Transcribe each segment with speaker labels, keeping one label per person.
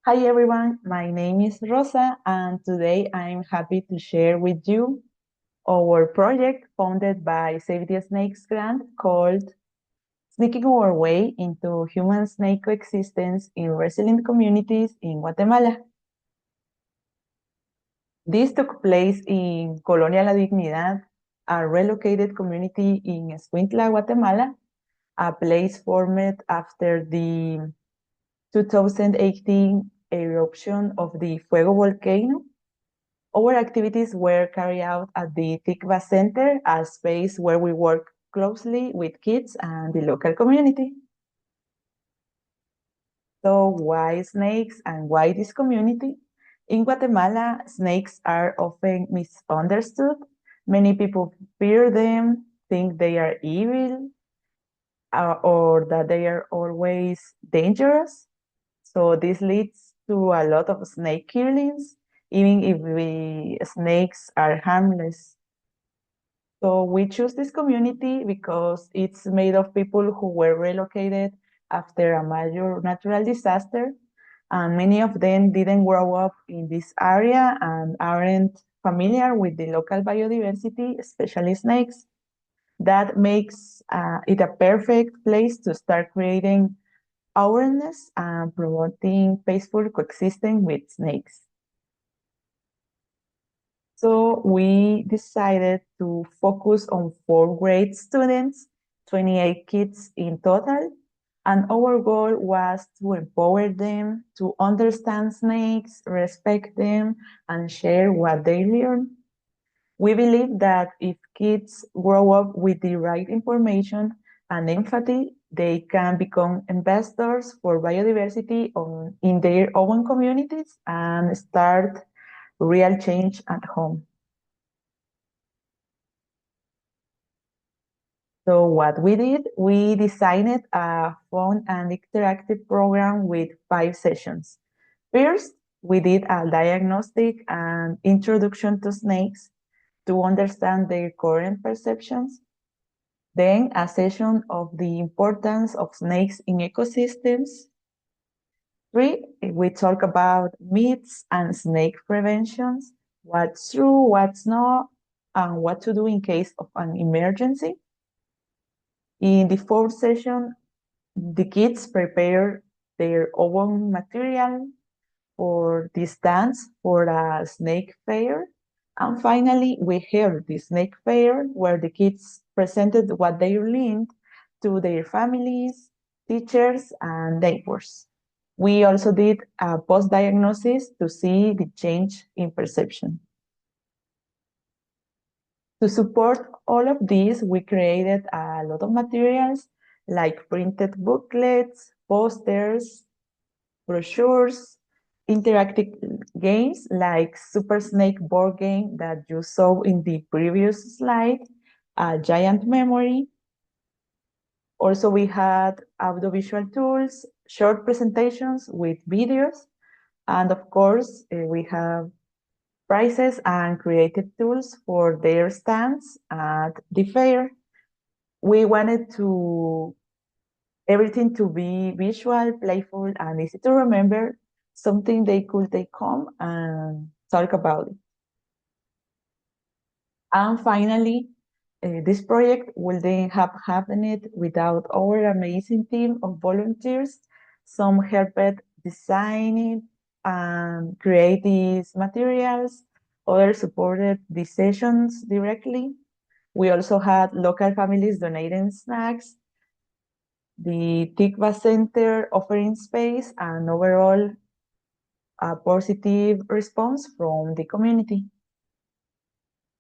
Speaker 1: Hi everyone, my name is Rosa, and today I'm happy to share with you our project funded by Save the Snakes grant called Sneaking Our Way into Human-Snake Coexistence in Resilient Communities in Guatemala. This took place in Colonia La Dignidad, a relocated community in Escuintla, Guatemala, a place formed after the 2018 eruption of the Fuego volcano. Our activities were carried out at the Tikva Center, a space where we work closely with kids and the local community. So why snakes and why this community? In Guatemala, snakes are often misunderstood. Many people fear them, think they are evil, or that they are always dangerous. So this leads to a lot of snake killings, even if the snakes are harmless. So we choose this community because it's made of people who were relocated after a major natural disaster, and many of them didn't grow up in this area and aren't familiar with the local biodiversity, especially snakes. That makes it a perfect place to start creating awareness and promoting peaceful coexistence with snakes. So we decided to focus on 4th grade students, 28 kids in total, and our goal was to empower them to understand snakes, respect them, and share what they learn. We believe that if kids grow up with the right information and empathy, they can become ambassadors for biodiversity in their own communities and start real change at home. So what we did, we designed a fun and interactive program with 5 sessions. First, we did a diagnostic and introduction to snakes to understand their current perceptions. Then a session of the importance of snakes in ecosystems. 3, we talk about myths and snake preventions, what's true, what's not, and what to do in case of an emergency. In the 4th session, the kids prepare their own material for this dance for a snake fair. And finally, we held the snake fair where the kids presented what they learned to their families, teachers, and neighbors. We also did a post-diagnosis to see the change in perception. To support all of these, we created a lot of materials like printed booklets, posters, brochures, interactive games like Super Snake board game that you saw in the previous slide, a giant memory. Also, we had audiovisual tools, short presentations with videos, and of course, we have prizes and creative tools for their stands at the fair. We wanted everything to be visual, playful, and easy to remember, something they could take home and talk about it. And finally, this project wouldn't have happened without our amazing team of volunteers. Some helped design it and create these materials. Others supported the sessions directly. We also had local families donating snacks, the Tikva Center offering space, and overall a positive response from the community.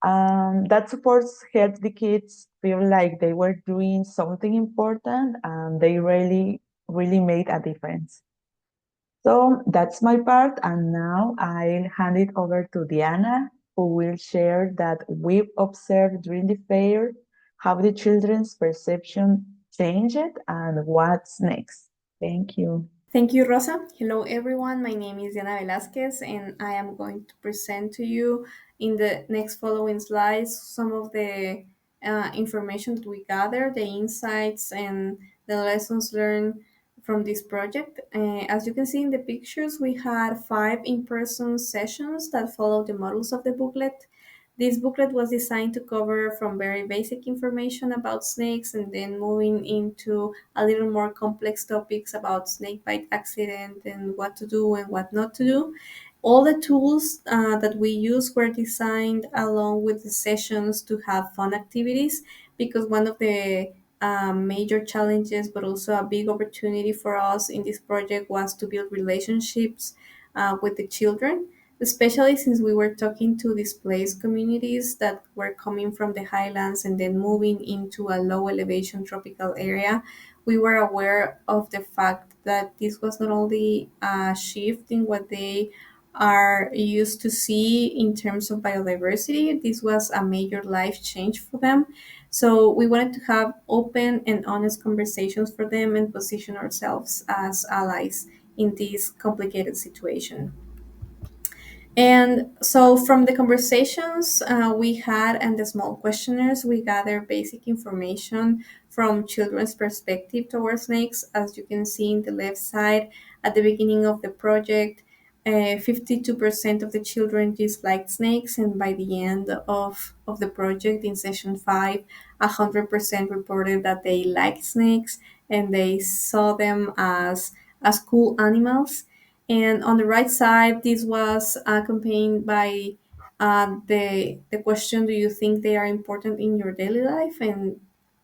Speaker 1: That supports helped the kids feel like they were doing something important and they really made a difference. So that's my part, and now I'll hand it over to Diana, who will share that we've observed during the fair how the children's perception changed and what's next. Thank you.
Speaker 2: Thank you, Rosa. Hello, everyone. My name is Diana Velasquez, and I am going to present to you in the next following slides some of the information that we gathered, the insights, and the lessons learned from this project. As you can see in the pictures, we had 5 in-person sessions that followed the models of the booklet. This booklet was designed to cover from very basic information about snakes and then moving into a little more complex topics about snake bite accident and what to do and what not to do. All the tools that we use were designed along with the sessions to have fun activities, because one of the major challenges, but also a big opportunity for us in this project, was to build relationships with the children, especially since we were talking to displaced communities that were coming from the highlands and then moving into a low elevation tropical area. We were aware of the fact that this was not only a shift in what they are used to see in terms of biodiversity, this was a major life change for them. So we wanted to have open and honest conversations for them and position ourselves as allies in this complicated situation. And so, from the conversations we had and the small questionnaires, we gathered basic information from children's perspective towards snakes. As you can see in the left side, at the beginning of the project, 52% of the children disliked snakes, and by the end of the project in session 5, 100% reported that they liked snakes and they saw them as cool animals. And on the right side, this was accompanied by the question, do you think they are important in your daily life? And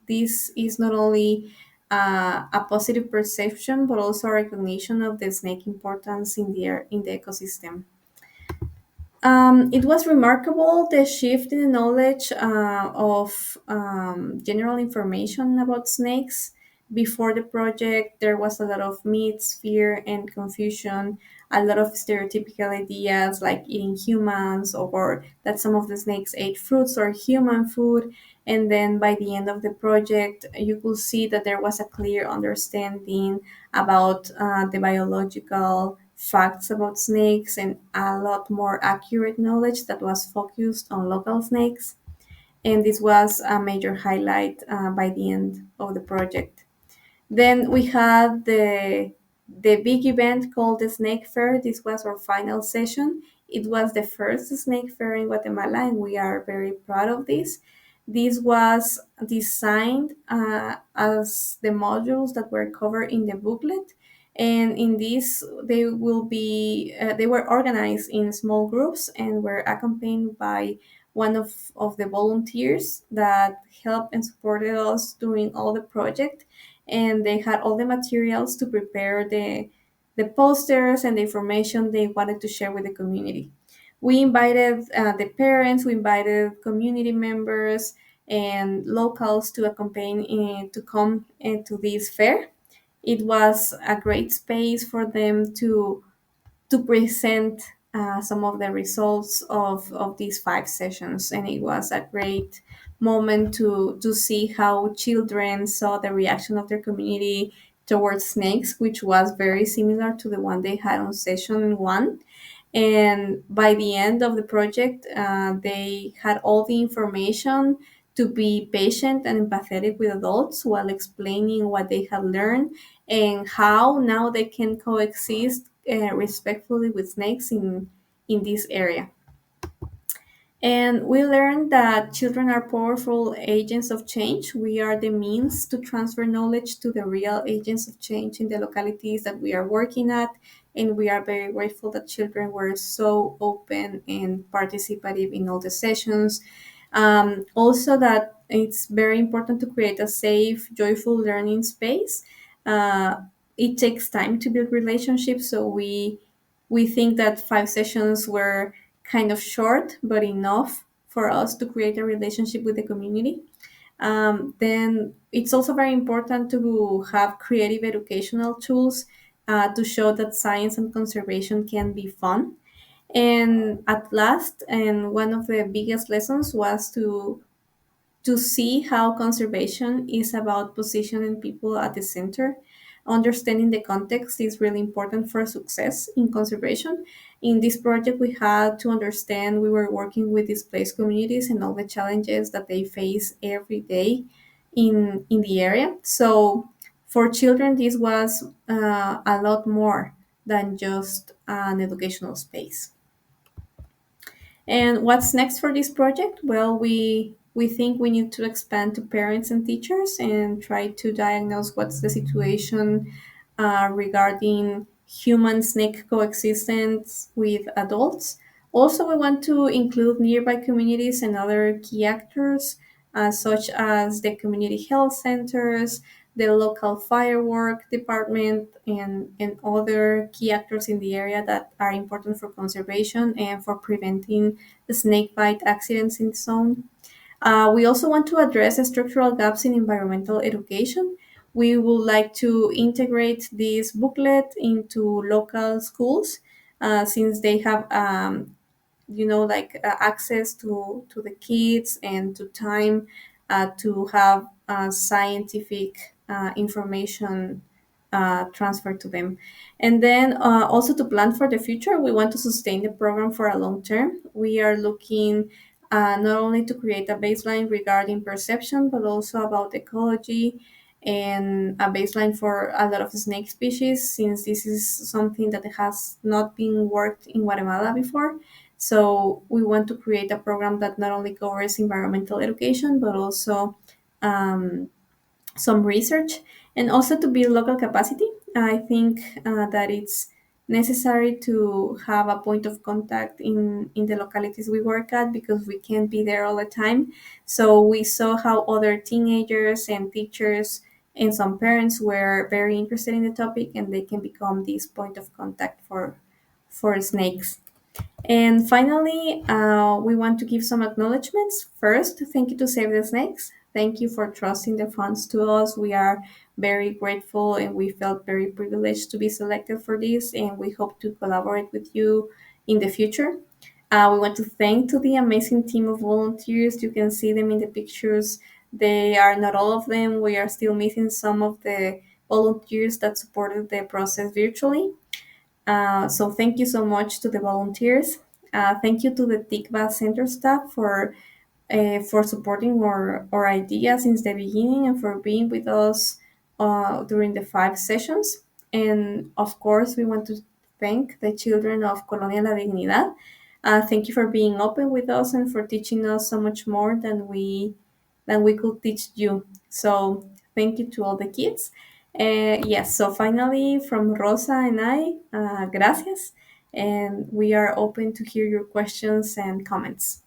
Speaker 2: this is not only a positive perception, but also a recognition of the snake importance in the ecosystem. It was remarkable the shift in the knowledge of general information about snakes. Before the project, there was a lot of myths, fear, and confusion, a lot of stereotypical ideas like eating humans or that some of the snakes ate fruits or human food. And then by the end of the project, you could see that there was a clear understanding about the biological facts about snakes and a lot more accurate knowledge that was focused on local snakes. And this was a major highlight by the end of the project. Then we had the big event called the Snake Fair. This was our final session. It was the first snake fair in Guatemala, and we are very proud of this. This was designed as the modules that were covered in the booklet, and in this they were organized in small groups and were accompanied by one of the volunteers that helped and supported us during all the project, and they had all the materials to prepare the posters and the information they wanted to share with the community. We invited the parents, we invited community members and locals to accompany to come to this fair. It was a great space for them to present some of the results of these 5 sessions. And it was a great moment to see how children saw the reaction of their community towards snakes, which was very similar to the one they had on session 1. And by the end of the project, they had all the information to be patient and empathetic with adults while explaining what they had learned and how now they can coexist respectfully with snakes in this area. And we learned that children are powerful agents of change. We are the means to transfer knowledge to the real agents of change in the localities that we are working at. And we are very grateful that children were so open and participative in all the sessions. Also, that it's very important to create a safe, joyful learning space. Uh, it takes time to build relationships, so we think that 5 sessions were kind of short, but enough for us to create a relationship with the community. Then it's also very important to have creative educational tools to show that science and conservation can be fun. And at last, and one of the biggest lessons was to see how conservation is about positioning people at the center. Understanding the context is really important for success in conservation. In this project, we had to understand we were working with displaced communities and all the challenges that they face every day in the area. So, For children, this was a lot more than just an educational space. And what's next for this project? Well, we think we need to expand to parents and teachers and try to diagnose what's the situation regarding human snake coexistence with adults. Also, we want to include nearby communities and other key actors, such as the community health centers, the local firework department, and other key actors in the area that are important for conservation and for preventing the snake bite accidents in the zone. We also want to address the structural gaps in environmental education. We would like to integrate this booklet into local schools since they have like access to the kids and to time to have scientific information transferred to them. And then also to plan for the future, we want to sustain the program for a long term. We are looking not only to create a baseline regarding perception, but also about ecology and a baseline for a lot of snake species, since this is something that has not been worked in Guatemala before. So we want to create a program that not only covers environmental education, but also um, some research and also to build local capacity. I think that it's necessary to have a point of contact in the localities we work at because we can't be there all the time. So we saw how other teenagers and teachers and some parents were very interested in the topic and they can become this point of contact for snakes. And finally, we want to give some acknowledgments. First, thank you to Save the Snakes. Thank you for trusting the funds to us. We are very grateful and we felt very privileged to be selected for this, and we hope to collaborate with you in the future. We want to thank to the amazing team of volunteers. You can see them in the pictures. They are not all of them. We are still missing some of the volunteers that supported the process virtually. So thank you so much to the volunteers. Thank you to the Tikva Center staff for supporting our idea since the beginning and for being with us during the 5 sessions. And of course, we want to thank the children of Colonia La Dignidad. Thank you for being open with us and for teaching us so much more than we could teach you. So thank you to all the kids. Yes, so finally from Rosa and I, gracias. And we are open to hear your questions and comments.